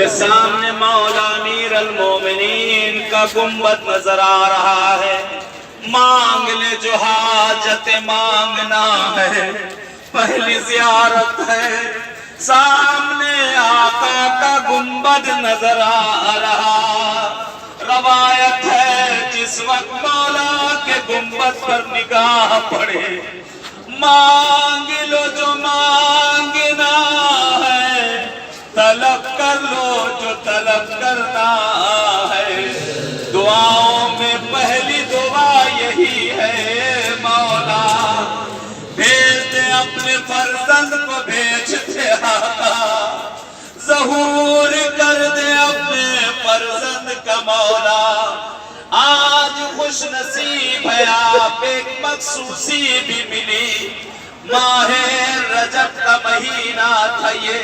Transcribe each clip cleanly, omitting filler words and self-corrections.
سامنے مولا امیر المومنین کا گنبد نظر آ رہا ہے. مانگ لے جو حاجت مانگنا ہے، پہلی زیارت ہے. سامنے آقا کا گنبد نظر آ رہا. روایت ہے جس وقت مولا کے گنبد پر نگاہ پڑے، مانگ لو جو مانگنا ہے، طلب کر لو جو طلب کرنا ہے. دعاؤں میں پہلی دعا یہی ہے، مولا بھیج دے اپنے فرزند کو، بھیج دے آقا، ظہور کر دے اپنے فرزند کا مولا. آج خوش نصیب ہے آپ، ایک مخصوصی بھی ملی. ماہ رجب کا مہینہ تھا یہ،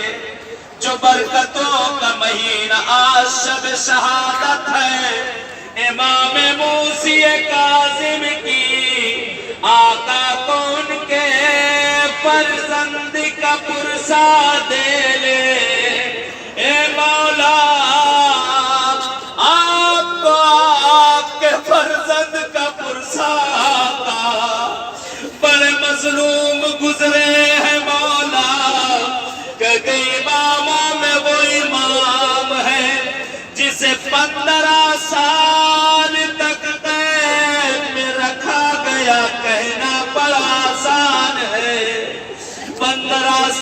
جو برکتوں کا مہینہ. آج شب شہادت ہے امام موسی کاظم کی. آقا کو ان کے فرزند کا پرسہ دے لے. اے مولا آپ کو آپ کے فرزند کا پرسہ آقا. بڑے مظلوم گزرے ہیں مولا، کہ اماموں میں وہ امام ہے جسے 15